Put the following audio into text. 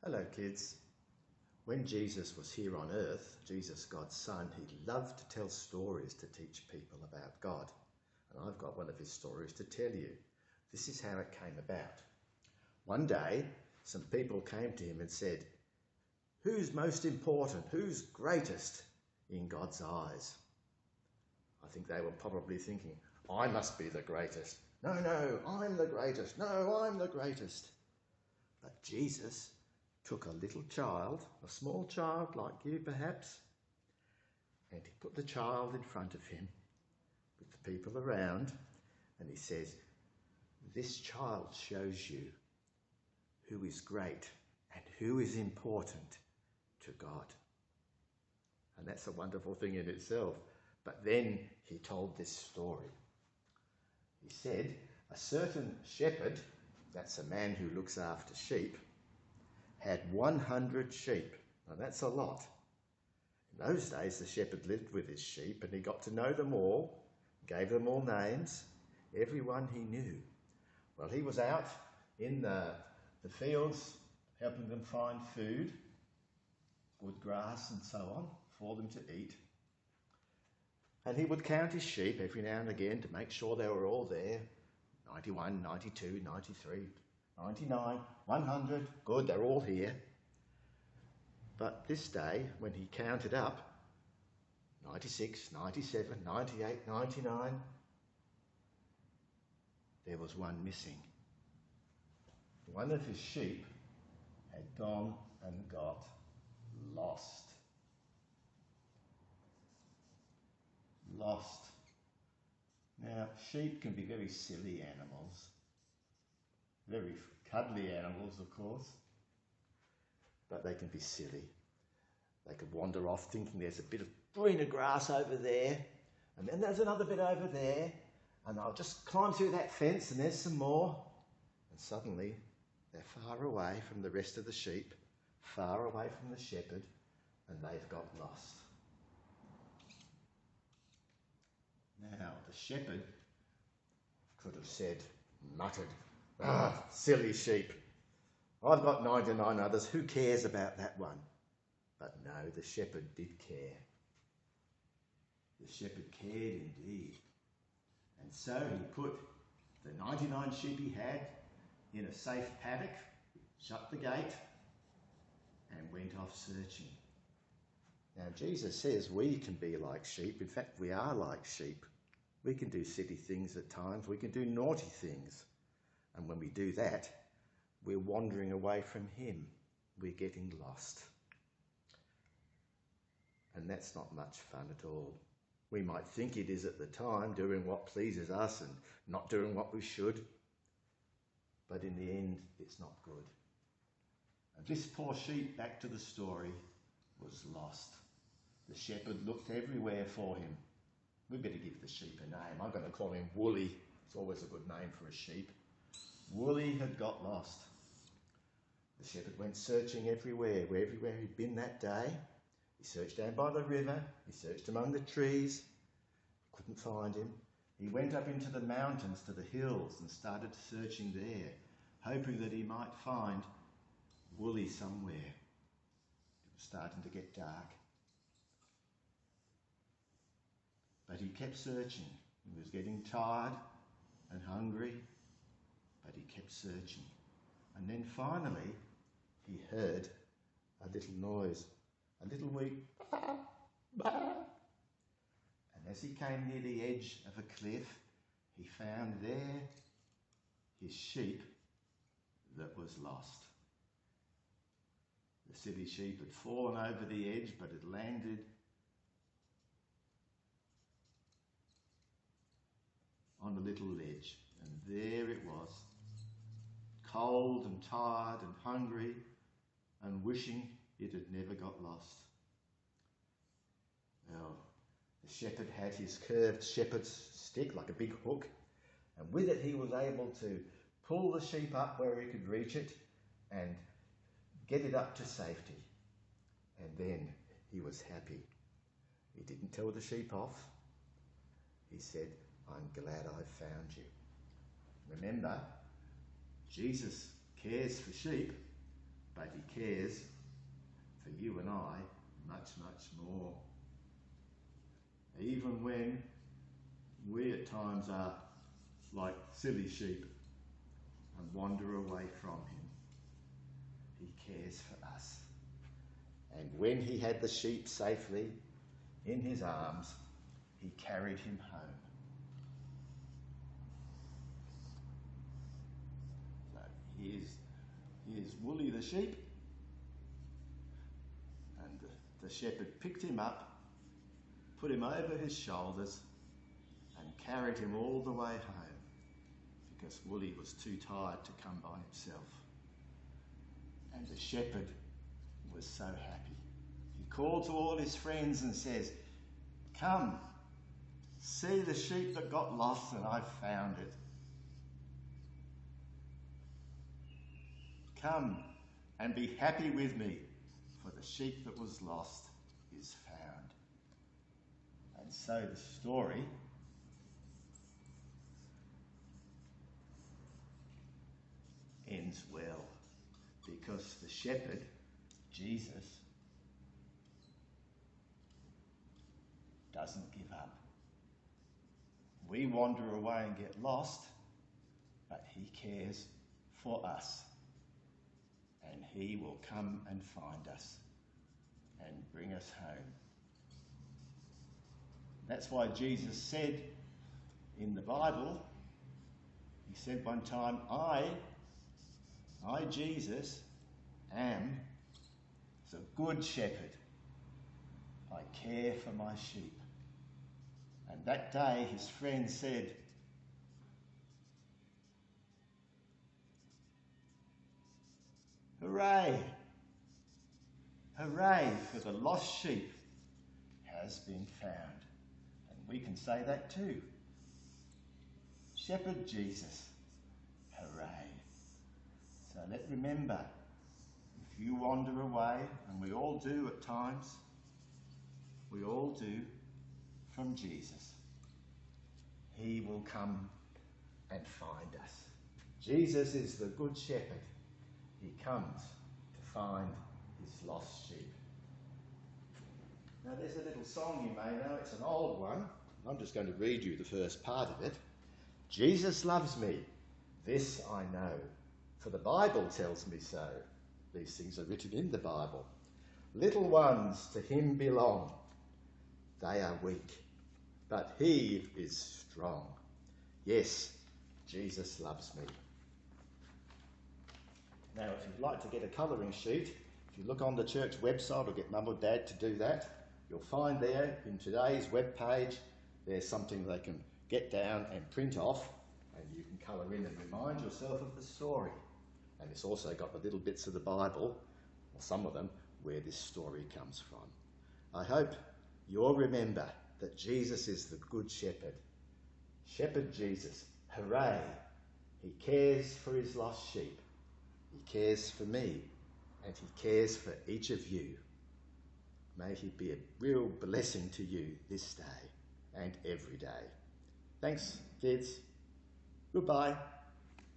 Hello kids. When Jesus was here on earth, Jesus, God's son, he loved to tell stories to teach people about God. And I've got one of his stories to tell you. This is how it came about. One day, some people came to him and said, "Who's most important? Who's greatest in God's eyes?" I think they were probably thinking, "I must be the greatest. No, I'm the greatest. No, I'm the greatest." But Jesus took a little child, a small child like you perhaps, and he put the child in front of him with the people around, and he says, "This child shows you who is great and who is important to God." And that's a wonderful thing in itself. But then he told this story. He said, a certain shepherd, that's a man who looks after sheep, had 100 sheep. Now that's a lot. In those days, the shepherd lived with his sheep and he got to know them all, gave them all names, everyone he knew. Well, he was out in the fields helping them find food, good grass and so on, for them to eat. And he would count his sheep every now and again to make sure they were all there. 91, 92, 93, 99, 100, good, they're all here. But this day, when he counted up, 96, 97, 98, 99, there was one missing. One of his sheep had gone and got lost. Lost. Now, sheep can be very silly animals. Very cuddly animals, of course, but they can be silly. They could wander off thinking there's a bit of greener grass over there, and then there's another bit over there, and I'll just climb through that fence and there's some more. And suddenly they're far away from the rest of the sheep, far away from the shepherd, and they've got lost. Now, the shepherd could have said, muttered, "Ah, silly sheep. I've got 99 others. Who cares about that one?" But no, the shepherd did care. The shepherd cared indeed. And so he put the 99 sheep he had in a safe paddock, shut the gate, and went off searching. Now, Jesus says we can be like sheep. In fact, we are like sheep. We can do silly things at times. We can do naughty things. And when we do that, we're wandering away from him. We're getting lost. And that's not much fun at all. We might think it is at the time, doing what pleases us and not doing what we should. But in the end, it's not good. And this poor sheep, back to the story, was lost. The shepherd looked everywhere for him. We better give the sheep a name. I'm going to call him Woolly. It's always a good name for a sheep. Woolly had got lost. The shepherd went searching everywhere he'd been that day. He searched down by the river. He searched among the trees. Couldn't find him. He went up into the mountains to the hills and started searching there, hoping that he might find Woolly somewhere. It was starting to get dark. But he kept searching. He was getting tired and hungry, but he kept searching. And then finally, he heard a little noise, a little weak bah, bah. And as he came near the edge of a cliff, he found there his sheep that was lost. The silly sheep had fallen over the edge, but had landed on a little ledge. And there it was, cold and tired and hungry and wishing it had never got lost. Well, the shepherd had his curved shepherd's stick, like a big hook, and with it he was able to pull the sheep up where he could reach it and get it up to safety. And then he was happy. He didn't tell the sheep off. He said, "I'm glad I found you." Remember, Jesus cares for sheep, but he cares for you and I much, much more. Even when we at times are like silly sheep and wander away from him, he cares for us. And when he had the sheep safely in his arms, he carried him home. So here's Woolly the sheep, and the shepherd picked him up, put him over his shoulders, and carried him all the way home, because Woolly was too tired to come by himself. And the shepherd was so happy. He called to all his friends and says, "Come, see the sheep that got lost, and I've found it. Come and be happy with me, for the sheep that was lost is found." And so the story ends well, because the shepherd, Jesus, doesn't give up. We wander away and get lost, but he cares for us, and he will come and find us and bring us home. That's why Jesus said in the Bible, he said one time, I, Jesus, am the good shepherd. I care for my sheep. And that day his friends said, "Hooray! Hooray, for the lost sheep has been found." And we can say that too. Shepherd Jesus, hooray. So let's remember, if you wander away, and we all do at times, we all do, from Jesus, he will come and find us. Jesus is the good shepherd. He comes to find his lost sheep. Now there's a little song you may know, it's an old one. I'm just going to read you the first part of it. Jesus loves me, this I know, for the Bible tells me so. These things are written in the Bible. Little ones to him belong. They are weak, but he is strong. Yes, Jesus loves me. Now, if you'd like to get a colouring sheet, if you look on the church website or get Mum or Dad to do that, you'll find there in today's web page, there's something they can get down and print off, and you can colour in and remind yourself of the story. And it's also got the little bits of the Bible, or some of them, where this story comes from. I hope you'll remember that Jesus is the good shepherd. Shepherd Jesus, hooray! He cares for his lost sheep. He cares for me, and he cares for each of you. May he be a real blessing to you this day and every day. Thanks, kids. Goodbye.